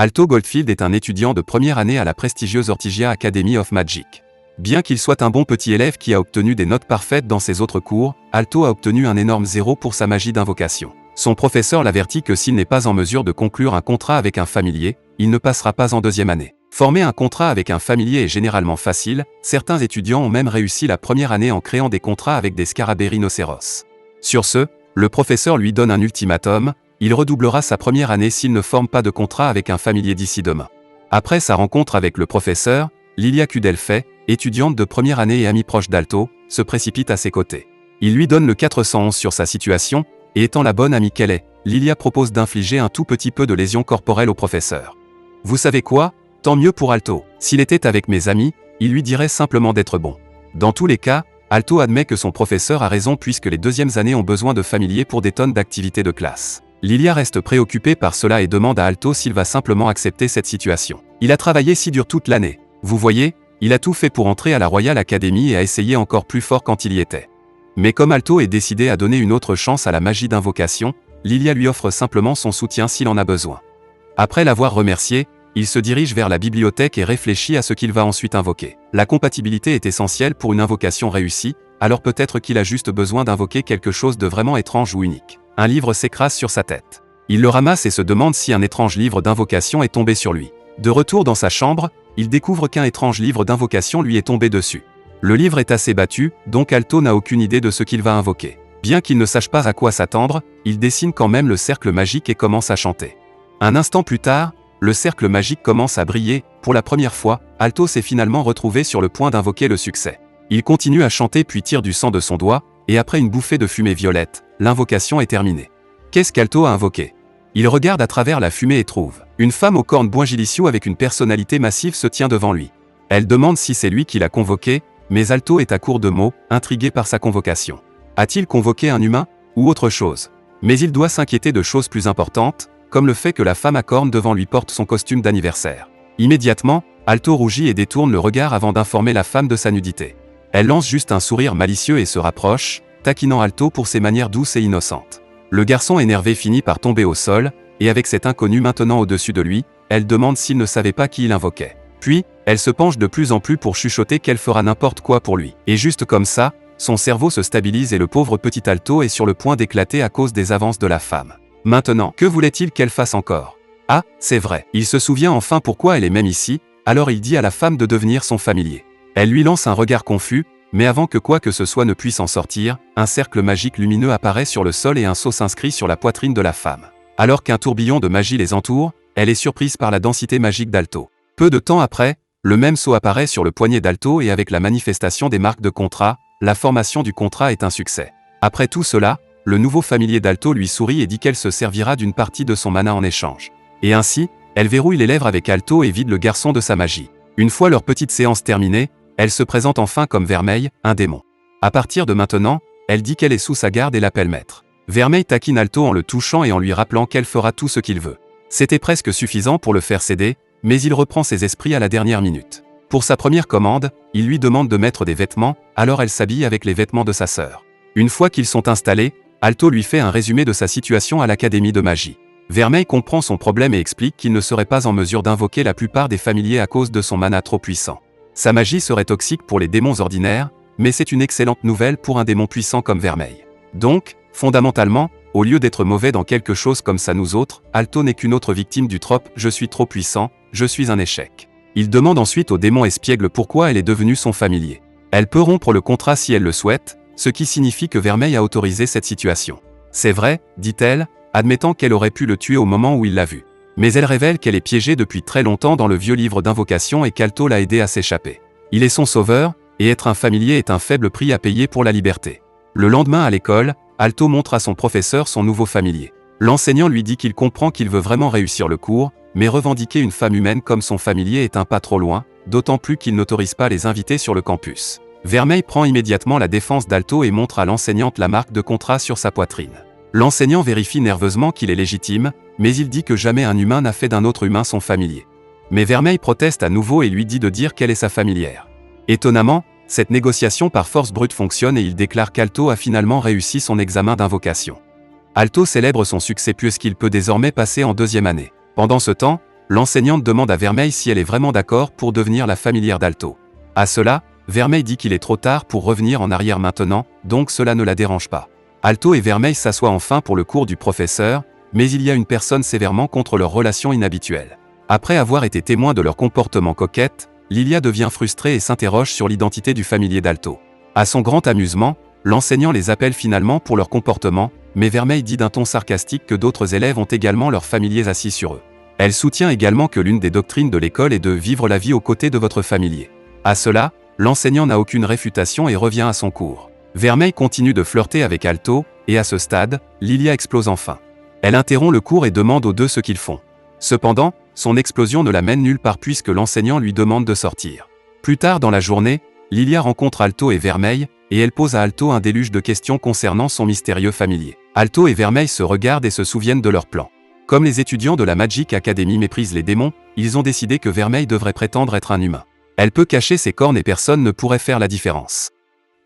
Alto Goldfield est un étudiant de première année à la prestigieuse Ortygia Academy of Magic. Bien qu'il soit un bon petit élève qui a obtenu des notes parfaites dans ses autres cours, Alto a obtenu un énorme 0 pour sa magie d'invocation. Son professeur l'avertit que s'il n'est pas en mesure de conclure un contrat avec un familier, il ne passera pas en deuxième année. Former un contrat avec un familier est généralement facile, certains étudiants ont même réussi la première année en créant des contrats avec des scarabées rhinocéros. Sur ce, le professeur lui donne un ultimatum, il redoublera sa première année s'il ne forme pas de contrat avec un familier d'ici demain. Après sa rencontre avec le professeur, Lilia Kudelfay, étudiante de première année et amie proche d'Alto, se précipite à ses côtés. Il lui donne le 411 sur sa situation, et étant la bonne amie qu'elle est, Lilia propose d'infliger un tout petit peu de lésion corporelle au professeur. Vous savez quoi? Tant mieux pour Alto. S'il était avec mes amis, il lui dirait simplement d'être bon. Dans tous les cas, Alto admet que son professeur a raison puisque les deuxièmes années ont besoin de familiers pour des tonnes d'activités de classe. Lilia reste préoccupée par cela et demande à Alto s'il va simplement accepter cette situation. Il a travaillé si dur toute l'année. Vous voyez, il a tout fait pour entrer à la Royal Academy et a essayé encore plus fort quand il y était. Mais comme Alto est décidé à donner une autre chance à la magie d'invocation, Lilia lui offre simplement son soutien s'il en a besoin. Après l'avoir remercié, il se dirige vers la bibliothèque et réfléchit à ce qu'il va ensuite invoquer. La compatibilité est essentielle pour une invocation réussie, alors peut-être qu'il a juste besoin d'invoquer quelque chose de vraiment étrange ou unique. Un livre s'écrase sur sa tête. Il le ramasse et se demande si un étrange livre d'invocation est tombé sur lui. De retour dans sa chambre, il découvre qu'un étrange livre d'invocation lui est tombé dessus. Le livre est assez battu, donc Alto n'a aucune idée de ce qu'il va invoquer. Bien qu'il ne sache pas à quoi s'attendre, il dessine quand même le cercle magique et commence à chanter. Un instant plus tard, le cercle magique commence à briller. Pour la première fois, Alto s'est finalement retrouvé sur le point d'invoquer le succès. Il continue à chanter puis tire du sang de son doigt, et après une bouffée de fumée violette, l'invocation est terminée. Qu'est-ce qu'Alto a invoqué? Il regarde à travers la fumée et trouve une femme aux cornes boingilicious avec une personnalité massive se tient devant lui. Elle demande si c'est lui qui l'a convoqué, mais Alto est à court de mots, intrigué par sa convocation. A-t-il convoqué un humain, ou autre chose? Mais il doit s'inquiéter de choses plus importantes, comme le fait que la femme à cornes devant lui porte son costume d'anniversaire. Immédiatement, Alto rougit et détourne le regard avant d'informer la femme de sa nudité. Elle lance juste un sourire malicieux et se rapproche, taquinant Alto pour ses manières douces et innocentes. Le garçon énervé finit par tomber au sol, et avec cet inconnu maintenant au-dessus de lui, elle demande s'il ne savait pas qui il invoquait. Puis, elle se penche de plus en plus pour chuchoter qu'elle fera n'importe quoi pour lui. Et juste comme ça, son cerveau se stabilise et le pauvre petit Alto est sur le point d'éclater à cause des avances de la femme. Maintenant, que voulait-il qu'elle fasse encore? Ah, c'est vrai. Il se souvient enfin pourquoi elle est même ici, alors il dit à la femme de devenir son familier. Elle lui lance un regard confus, mais avant que quoi que ce soit ne puisse en sortir, un cercle magique lumineux apparaît sur le sol et un sceau s'inscrit sur la poitrine de la femme. Alors qu'un tourbillon de magie les entoure, elle est surprise par la densité magique d'Alto. Peu de temps après, le même sceau apparaît sur le poignet d'Alto et avec la manifestation des marques de contrat, la formation du contrat est un succès. Après tout cela, le nouveau familier d'Alto lui sourit et dit qu'elle se servira d'une partie de son mana en échange. Et ainsi, elle verrouille les lèvres avec Alto et vide le garçon de sa magie. Une fois leur petite séance terminée, elle se présente enfin comme Vermeil, un démon. À partir de maintenant, elle dit qu'elle est sous sa garde et l'appelle maître. Vermeil taquine Alto en le touchant et en lui rappelant qu'elle fera tout ce qu'il veut. C'était presque suffisant pour le faire céder, mais il reprend ses esprits à la dernière minute. Pour sa première commande, il lui demande de mettre des vêtements, alors elle s'habille avec les vêtements de sa sœur. Une fois qu'ils sont installés, Alto lui fait un résumé de sa situation à l'Académie de magie. Vermeil comprend son problème et explique qu'il ne serait pas en mesure d'invoquer la plupart des familiers à cause de son mana trop puissant. Sa magie serait toxique pour les démons ordinaires, mais c'est une excellente nouvelle pour un démon puissant comme Vermeil. Donc, fondamentalement, au lieu d'être mauvais dans quelque chose comme ça nous autres, Alto n'est qu'une autre victime du trope « je suis trop puissant, je suis un échec ». Il demande ensuite au démon espiègle pourquoi elle est devenue son familier. Elle peut rompre le contrat si elle le souhaite, ce qui signifie que Vermeil a autorisé cette situation. C'est vrai, dit-elle, admettant qu'elle aurait pu le tuer au moment où il l'a vu. Mais elle révèle qu'elle est piégée depuis très longtemps dans le vieux livre d'invocation et qu'Alto l'a aidé à s'échapper. Il est son sauveur, et être un familier est un faible prix à payer pour la liberté. Le lendemain à l'école, Alto montre à son professeur son nouveau familier. L'enseignant lui dit qu'il comprend qu'il veut vraiment réussir le cours, mais revendiquer une femme humaine comme son familier est un pas trop loin, d'autant plus qu'il n'autorise pas les invités sur le campus. Vermeil prend immédiatement la défense d'Alto et montre à l'enseignante la marque de contrat sur sa poitrine. L'enseignant vérifie nerveusement qu'il est légitime, mais il dit que jamais un humain n'a fait d'un autre humain son familier. Mais Vermeil proteste à nouveau et lui dit de dire qu'elle est sa familière. Étonnamment, cette négociation par force brute fonctionne et il déclare qu'Alto a finalement réussi son examen d'invocation. Alto célèbre son succès puisqu'il peut désormais passer en deuxième année. Pendant ce temps, l'enseignante demande à Vermeil si elle est vraiment d'accord pour devenir la familière d'Alto. À cela, Vermeil dit qu'il est trop tard pour revenir en arrière maintenant, donc cela ne la dérange pas. Alto et Vermeil s'assoient enfin pour le cours du professeur, mais il y a une personne sévèrement contre leur relation inhabituelle. Après avoir été témoin de leur comportement coquette, Lilia devient frustrée et s'interroge sur l'identité du familier d'Alto. À son grand amusement, l'enseignant les appelle finalement pour leur comportement, mais Vermeil dit d'un ton sarcastique que d'autres élèves ont également leurs familiers assis sur eux. Elle soutient également que l'une des doctrines de l'école est de vivre la vie aux côtés de votre familier. À cela, l'enseignant n'a aucune réfutation et revient à son cours. Vermeil continue de flirter avec Alto, et à ce stade, Lilia explose enfin. Elle interrompt le cours et demande aux deux ce qu'ils font. Cependant, son explosion ne la mène nulle part puisque l'enseignant lui demande de sortir. Plus tard dans la journée, Lilia rencontre Alto et Vermeil, et elle pose à Alto un déluge de questions concernant son mystérieux familier. Alto et Vermeil se regardent et se souviennent de leur plan. Comme les étudiants de la Magic Academy méprisent les démons, ils ont décidé que Vermeil devrait prétendre être un humain. Elle peut cacher ses cornes et personne ne pourrait faire la différence.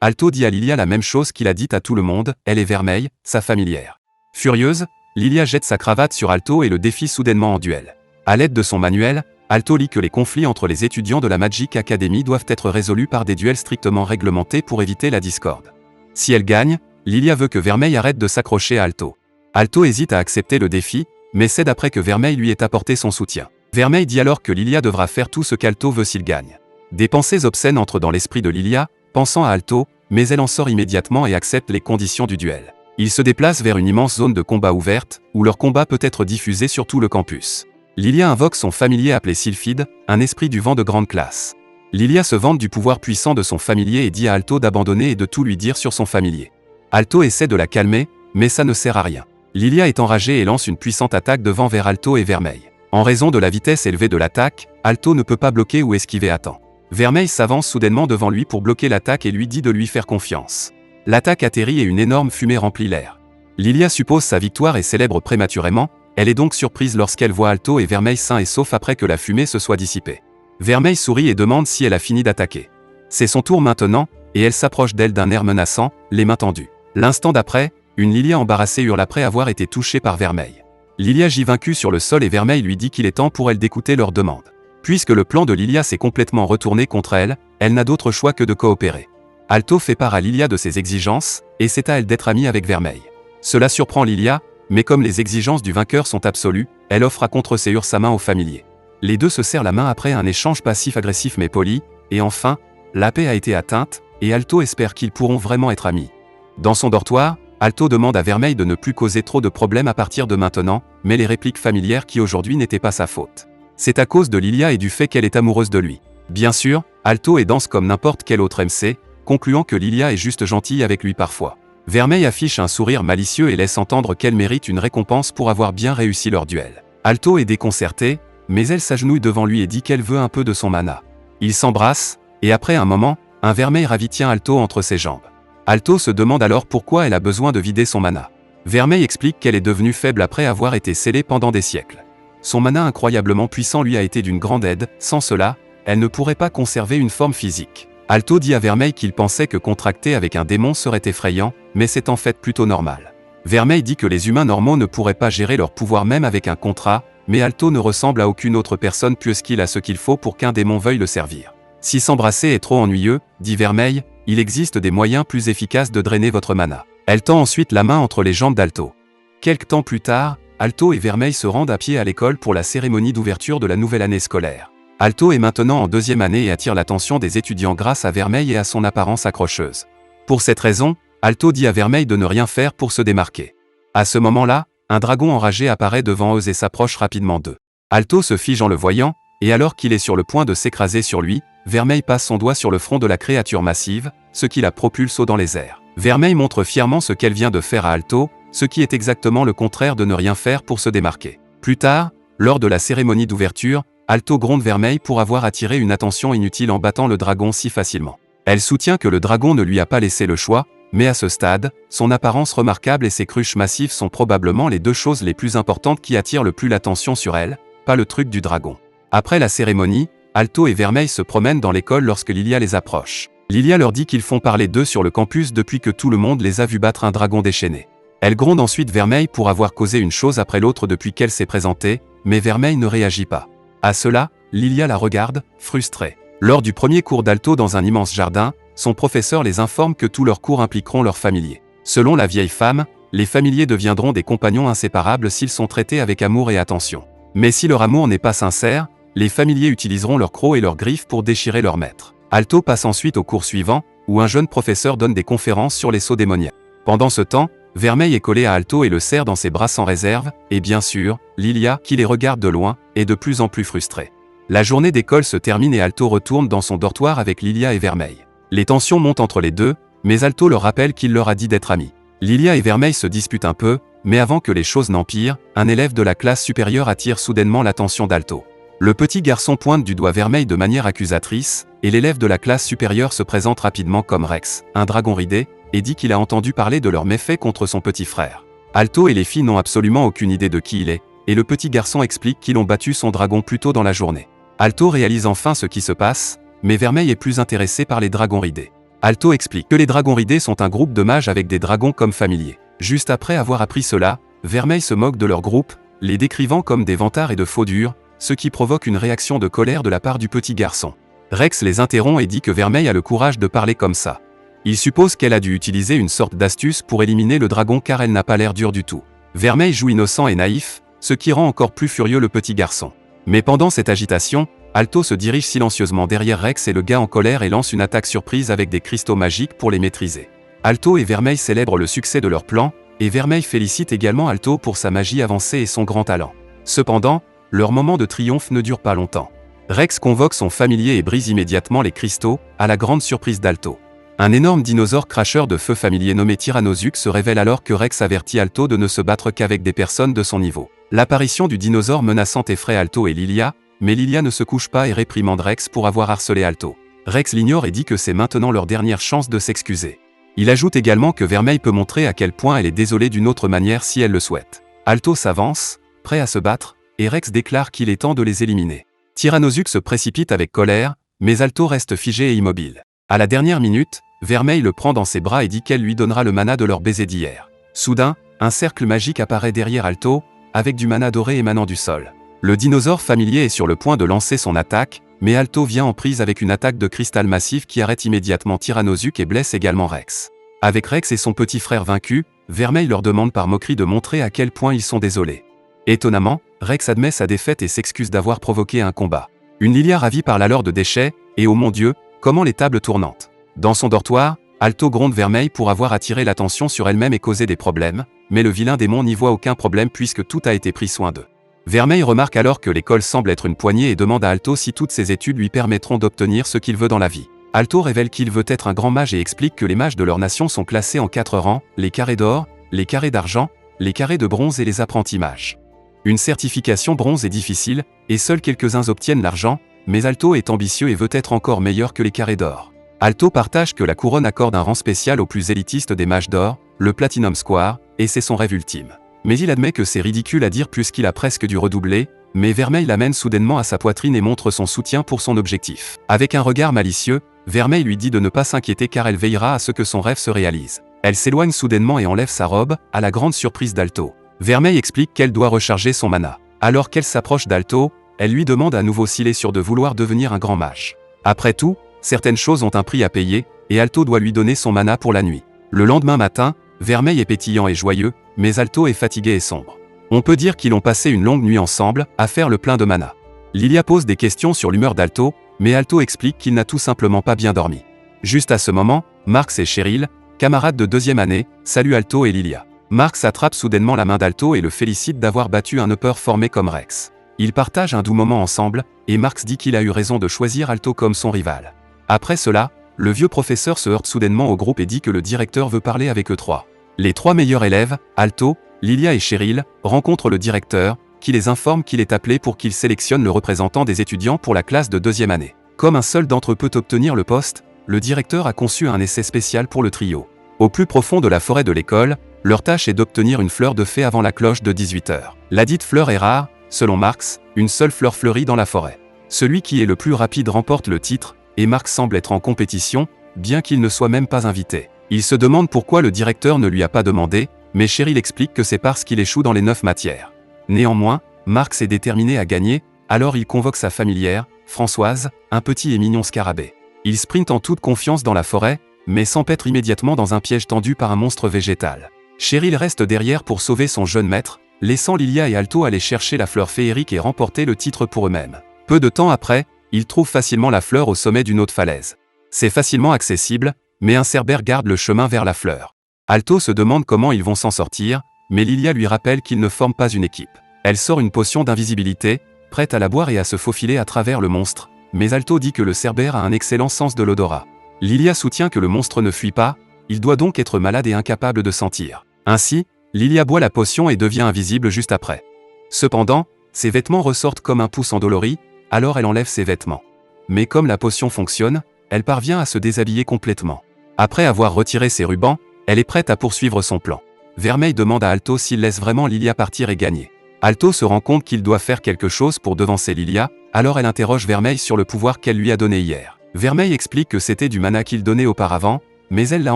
Alto dit à Lilia la même chose qu'il a dit à tout le monde, elle est Vermeil, sa familière. Furieuse, Lilia jette sa cravate sur Alto et le défie soudainement en duel. À l'aide de son manuel, Alto lit que les conflits entre les étudiants de la Magic Academy doivent être résolus par des duels strictement réglementés pour éviter la discorde. Si elle gagne, Lilia veut que Vermeil arrête de s'accrocher à Alto. Alto hésite à accepter le défi, mais cède après que Vermeil lui ait apporté son soutien. Vermeil dit alors que Lilia devra faire tout ce qu'Alto veut s'il gagne. Des pensées obscènes entrent dans l'esprit de Lilia, pensant à Alto, mais elle en sort immédiatement et accepte les conditions du duel. Ils se déplacent vers une immense zone de combat ouverte, où leur combat peut être diffusé sur tout le campus. Lilia invoque son familier appelé Sylphide, un esprit du vent de grande classe. Lilia se vante du pouvoir puissant de son familier et dit à Alto d'abandonner et de tout lui dire sur son familier. Alto essaie de la calmer, mais ça ne sert à rien. Lilia est enragée et lance une puissante attaque de vent vers Alto et Vermeil. En raison de la vitesse élevée de l'attaque, Alto ne peut pas bloquer ou esquiver à temps. Vermeil s'avance soudainement devant lui pour bloquer l'attaque et lui dit de lui faire confiance. L'attaque atterrit et une énorme fumée remplit l'air. Lilia suppose sa victoire et célèbre prématurément, elle est donc surprise lorsqu'elle voit Alto et Vermeil sains et saufs après que la fumée se soit dissipée. Vermeil sourit et demande si elle a fini d'attaquer. C'est son tour maintenant, et elle s'approche d'elle d'un air menaçant, les mains tendues. L'instant d'après, une Lilia embarrassée hurle après avoir été touchée par Vermeil. Lilia gît vaincue sur le sol et Vermeil lui dit qu'il est temps pour elle d'écouter leur demande. Puisque le plan de Lilia s'est complètement retourné contre elle, elle n'a d'autre choix que de coopérer. Alto fait part à Lilia de ses exigences, et c'est à elle d'être amie avec Vermeil. Cela surprend Lilia, mais comme les exigences du vainqueur sont absolues, elle offre à contreséure sa main au familier. Les deux se serrent la main après un échange passif-agressif mais poli, et enfin, la paix a été atteinte, et Alto espère qu'ils pourront vraiment être amis. Dans son dortoir, Alto demande à Vermeil de ne plus causer trop de problèmes à partir de maintenant, mais les répliques familières qui aujourd'hui n'étaient pas sa faute. C'est à cause de Lilia et du fait qu'elle est amoureuse de lui. Bien sûr, Alto est dense comme n'importe quel autre MC, concluant que Lilia est juste gentille avec lui parfois. Vermeil affiche un sourire malicieux et laisse entendre qu'elle mérite une récompense pour avoir bien réussi leur duel. Alto est déconcertée, mais elle s'agenouille devant lui et dit qu'elle veut un peu de son mana. Ils s'embrassent, et après un moment, un Vermeil ravi tient Alto entre ses jambes. Alto se demande alors pourquoi elle a besoin de vider son mana. Vermeil explique qu'elle est devenue faible après avoir été scellée pendant des siècles. Son mana incroyablement puissant lui a été d'une grande aide, sans cela, elle ne pourrait pas conserver une forme physique. Alto dit à Vermeil qu'il pensait que contracter avec un démon serait effrayant, mais c'est en fait plutôt normal. Vermeil dit que les humains normaux ne pourraient pas gérer leur pouvoir même avec un contrat, mais Alto ne ressemble à aucune autre personne puisqu'il a ce qu'il faut pour qu'un démon veuille le servir. Si s'embrasser est trop ennuyeux, dit Vermeil, il existe des moyens plus efficaces de drainer votre mana. Elle tend ensuite la main entre les jambes d'Alto. Quelque temps plus tard, Alto et Vermeil se rendent à pied à l'école pour la cérémonie d'ouverture de la nouvelle année scolaire. Alto est maintenant en deuxième année et attire l'attention des étudiants grâce à Vermeil et à son apparence accrocheuse. Pour cette raison, Alto dit à Vermeil de ne rien faire pour se démarquer. À ce moment-là, un dragon enragé apparaît devant eux et s'approche rapidement d'eux. Alto se fige en le voyant, et alors qu'il est sur le point de s'écraser sur lui, Vermeil passe son doigt sur le front de la créature massive, ce qui la propulse haut dans les airs. Vermeil montre fièrement ce qu'elle vient de faire à Alto, ce qui est exactement le contraire de ne rien faire pour se démarquer. Plus tard, lors de la cérémonie d'ouverture, Alto gronde Vermeil pour avoir attiré une attention inutile en battant le dragon si facilement. Elle soutient que le dragon ne lui a pas laissé le choix, mais à ce stade, son apparence remarquable et ses cruches massives sont probablement les deux choses les plus importantes qui attirent le plus l'attention sur elle, pas le truc du dragon. Après la cérémonie, Alto et Vermeil se promènent dans l'école lorsque Lilia les approche. Lilia leur dit qu'ils font parler d'eux sur le campus depuis que tout le monde les a vus battre un dragon déchaîné. Elle gronde ensuite Vermeil pour avoir causé une chose après l'autre depuis qu'elle s'est présentée, mais Vermeil ne réagit pas. À cela, Lilia la regarde, frustrée. Lors du premier cours d'alto dans un immense jardin, son professeur les informe que tous leurs cours impliqueront leurs familiers. Selon la vieille femme, les familiers deviendront des compagnons inséparables s'ils sont traités avec amour et attention. Mais si leur amour n'est pas sincère, les familiers utiliseront leurs crocs et leurs griffes pour déchirer leur maître. Alto passe ensuite au cours suivant, où un jeune professeur donne des conférences sur les sceaux démoniaques. Pendant ce temps, Vermeil est collé à Alto et le serre dans ses bras sans réserve, et bien sûr, Lilia, qui les regarde de loin, est de plus en plus frustrée. La journée d'école se termine et Alto retourne dans son dortoir avec Lilia et Vermeil. Les tensions montent entre les deux, mais Alto leur rappelle qu'il leur a dit d'être amis. Lilia et Vermeil se disputent un peu, mais avant que les choses n'empirent, un élève de la classe supérieure attire soudainement l'attention d'Alto. Le petit garçon pointe du doigt Vermeil de manière accusatrice, et l'élève de la classe supérieure se présente rapidement comme Rex, un dragon ridé, et dit qu'il a entendu parler de leurs méfaits contre son petit frère. Alto et les filles n'ont absolument aucune idée de qui il est, et le petit garçon explique qu'ils ont battu son dragon plus tôt dans la journée. Alto réalise enfin ce qui se passe, mais Vermeil est plus intéressé par les dragons ridés. Alto explique que les dragons ridés sont un groupe de mages avec des dragons comme familiers. Juste après avoir appris cela, Vermeil se moque de leur groupe, les décrivant comme des vantards et de faux durs, ce qui provoque une réaction de colère de la part du petit garçon. Rex les interrompt et dit que Vermeil a le courage de parler comme ça. Il suppose qu'elle a dû utiliser une sorte d'astuce pour éliminer le dragon car elle n'a pas l'air dure du tout. Vermeil joue innocent et naïf, ce qui rend encore plus furieux le petit garçon. Mais pendant cette agitation, Alto se dirige silencieusement derrière Rex et le gars en colère et lance une attaque surprise avec des cristaux magiques pour les maîtriser. Alto et Vermeil célèbrent le succès de leur plan, et Vermeil félicite également Alto pour sa magie avancée et son grand talent. Cependant, leur moment de triomphe ne dure pas longtemps. Rex convoque son familier et brise immédiatement les cristaux, à la grande surprise d'Alto. Un énorme dinosaure cracheur de feu familier nommé Tyrannosuke se révèle alors que Rex avertit Alto de ne se battre qu'avec des personnes de son niveau. L'apparition du dinosaure menaçant effraie Alto et Lilia, mais Lilia ne se couche pas et réprimande Rex pour avoir harcelé Alto. Rex l'ignore et dit que c'est maintenant leur dernière chance de s'excuser. Il ajoute également que Vermeil peut montrer à quel point elle est désolée d'une autre manière si elle le souhaite. Alto s'avance, prêt à se battre, et Rex déclare qu'il est temps de les éliminer. Tyrannosuke se précipite avec colère, mais Alto reste figé et immobile. À la dernière minute, Vermeil le prend dans ses bras et dit qu'elle lui donnera le mana de leur baiser d'hier. Soudain, un cercle magique apparaît derrière Alto, avec du mana doré émanant du sol. Le dinosaure familier est sur le point de lancer son attaque, mais Alto vient en prise avec une attaque de cristal massif qui arrête immédiatement Tyrannosuke et blesse également Rex. Avec Rex et son petit frère vaincu, Vermeil leur demande par moquerie de montrer à quel point ils sont désolés. Étonnamment, Rex admet sa défaite et s'excuse d'avoir provoqué un combat. Une Lilia ravie par l'allure de déchets, et oh mon Dieu, comment les tables tournantes. Dans son dortoir, Alto gronde Vermeil pour avoir attiré l'attention sur elle-même et causé des problèmes, mais le vilain démon n'y voit aucun problème puisque tout a été pris soin d'eux. Vermeil remarque alors que l'école semble être une poignée et demande à Alto si toutes ses études lui permettront d'obtenir ce qu'il veut dans la vie. Alto révèle qu'il veut être un grand mage et explique que les mages de leur nation sont classés en 4 rangs, les carrés d'or, les carrés d'argent, les carrés de bronze et les apprentis mages. Une certification bronze est difficile, et seuls quelques-uns obtiennent l'argent, mais Alto est ambitieux et veut être encore meilleur que les carrés d'or. Alto partage que la couronne accorde un rang spécial aux plus élitistes des mages d'or, le Platinum Square, et c'est son rêve ultime. Mais il admet que c'est ridicule à dire puisqu'il a presque dû redoubler, mais Vermeil l'amène soudainement à sa poitrine et montre son soutien pour son objectif. Avec un regard malicieux, Vermeil lui dit de ne pas s'inquiéter car elle veillera à ce que son rêve se réalise. Elle s'éloigne soudainement et enlève sa robe, à la grande surprise d'Alto. Vermeil explique qu'elle doit recharger son mana. Alors qu'elle s'approche d'Alto, elle lui demande à nouveau s'il est sûr de vouloir devenir un grand mage. Après tout, certaines choses ont un prix à payer, et Alto doit lui donner son mana pour la nuit. Le lendemain matin, Vermeil est pétillant et joyeux, mais Alto est fatigué et sombre. On peut dire qu'ils ont passé une longue nuit ensemble, à faire le plein de mana. Lilia pose des questions sur l'humeur d'Alto, mais Alto explique qu'il n'a tout simplement pas bien dormi. Juste à ce moment, Marx et Cheryl, camarades de 2e année, saluent Alto et Lilia. Marx attrape soudainement la main d'Alto et le félicite d'avoir battu un upper formé comme Rex. Ils partagent un doux moment ensemble, et Marx dit qu'il a eu raison de choisir Alto comme son rival. Après cela, le vieux professeur se heurte soudainement au groupe et dit que le directeur veut parler avec eux trois. Les 3 meilleurs élèves, Alto, Lilia et Cheryl, rencontrent le directeur, qui les informe qu'il est appelé pour qu'il sélectionne le représentant des étudiants pour la classe de 2e année. Comme un seul d'entre eux peut obtenir le poste, le directeur a conçu un essai spécial pour le trio. Au plus profond de la forêt de l'école, leur tâche est d'obtenir une fleur de fée avant la cloche de 18 h. La dite fleur est rare, selon Marx, une seule fleur fleurit dans la forêt. Celui qui est le plus rapide remporte le titre, et Marx semble être en compétition, bien qu'il ne soit même pas invité. Il se demande pourquoi le directeur ne lui a pas demandé, mais Cheryl explique que c'est parce qu'il échoue dans les 9 matières. Néanmoins, Marx est déterminé à gagner, Alors il convoque sa familière, Françoise, un petit et mignon scarabée. Il sprinte en toute confiance dans la forêt, mais s'empêtre immédiatement dans un piège tendu par un monstre végétal. Cheryl reste derrière pour sauver son jeune maître, laissant Lilia et Alto aller chercher la fleur féerique et remporter le titre pour eux-mêmes. Peu de temps après, ils trouvent facilement la fleur au sommet d'une haute falaise. C'est facilement accessible, mais un cerbère garde le chemin vers la fleur. Alto se demande comment ils vont s'en sortir, mais Lilia lui rappelle qu'ils ne forment pas une équipe. Elle sort une potion d'invisibilité, prête à la boire et à se faufiler à travers le monstre, mais Alto dit que le cerbère a un excellent sens de l'odorat. Lilia soutient que le monstre ne fuit pas, il doit donc être malade et incapable de sentir. Ainsi, Lilia boit la potion et devient invisible juste après. Cependant, ses vêtements ressortent comme un pouce endolori, alors elle enlève ses vêtements. Mais comme la potion fonctionne, elle parvient à se déshabiller complètement. Après avoir retiré ses rubans, elle est prête à poursuivre son plan. Vermeil demande à Alto s'il laisse vraiment Lilia partir et gagner. Alto se rend compte qu'il doit faire quelque chose pour devancer Lilia, alors elle interroge Vermeil sur le pouvoir qu'elle lui a donné hier. Vermeil explique que c'était du mana qu'il donnait auparavant, mais elle l'a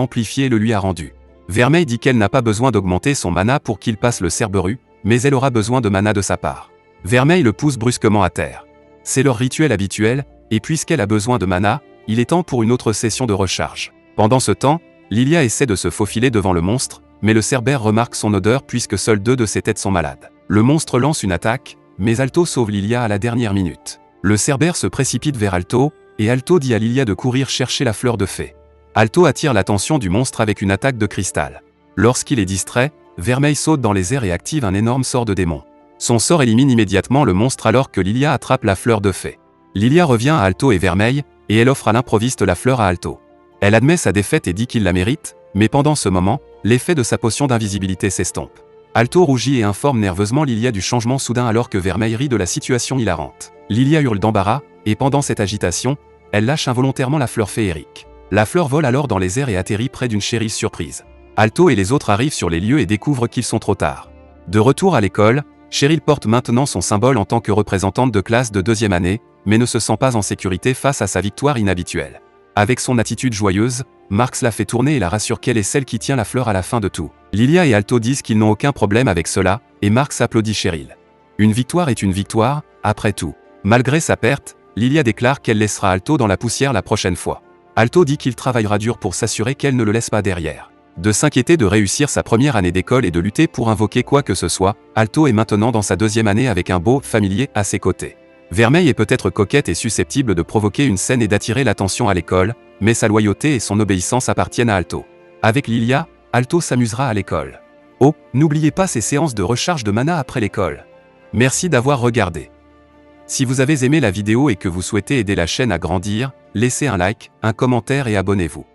amplifié et le lui a rendu. Vermeil dit qu'elle n'a pas besoin d'augmenter son mana pour qu'il passe le Cerberus, mais elle aura besoin de mana de sa part. Vermeil le pousse brusquement à terre. C'est leur rituel habituel, et puisqu'elle a besoin de mana, il est temps pour une autre session de recharge. Pendant ce temps, Lilia essaie de se faufiler devant le monstre, mais le cerbère remarque son odeur puisque seules 2 de ses têtes sont malades. Le monstre lance une attaque, mais Alto sauve Lilia à la dernière minute. Le cerbère se précipite vers Alto, et Alto dit à Lilia de courir chercher la fleur de fée. Alto attire l'attention du monstre avec une attaque de cristal. Lorsqu'il est distrait, Vermeil saute dans les airs et active un énorme sort de démon. Son sort élimine immédiatement le monstre alors que Lilia attrape la fleur de fée. Lilia revient à Alto et Vermeil, et elle offre à l'improviste la fleur à Alto. Elle admet sa défaite et dit qu'il la mérite, mais pendant ce moment, l'effet de sa potion d'invisibilité s'estompe. Alto rougit et informe nerveusement Lilia du changement soudain alors que Vermeil rit de la situation hilarante. Lilia hurle d'embarras, et pendant cette agitation, elle lâche involontairement la fleur féerique. La fleur vole alors dans les airs et atterrit près d'une Cheryl surprise. Alto et les autres arrivent sur les lieux et découvrent qu'ils sont trop tard. De retour à l'école, Cheryl porte maintenant son symbole en tant que représentante de classe de 2e année, mais ne se sent pas en sécurité face à sa victoire inhabituelle. Avec son attitude joyeuse, Marx la fait tourner et la rassure qu'elle est celle qui tient la fleur à la fin de tout. Lilia et Alto disent qu'ils n'ont aucun problème avec cela, et Marx applaudit Cheryl. Une victoire est une victoire, après tout. Malgré sa perte, Lilia déclare qu'elle laissera Alto dans la poussière la prochaine fois. Alto dit qu'il travaillera dur pour s'assurer qu'elle ne le laisse pas derrière. De s'inquiéter de réussir sa première année d'école et de lutter pour invoquer quoi que ce soit, Alto est maintenant dans sa 2e année avec un beau familier à ses côtés. Vermeil est peut-être coquette et susceptible de provoquer une scène et d'attirer l'attention à l'école, mais sa loyauté et son obéissance appartiennent à Alto. Avec Lilia, Alto s'amusera à l'école. Oh, n'oubliez pas ces séances de recharge de mana après l'école. Merci d'avoir regardé. Si vous avez aimé la vidéo et que vous souhaitez aider la chaîne à grandir, laissez un like, un commentaire et abonnez-vous.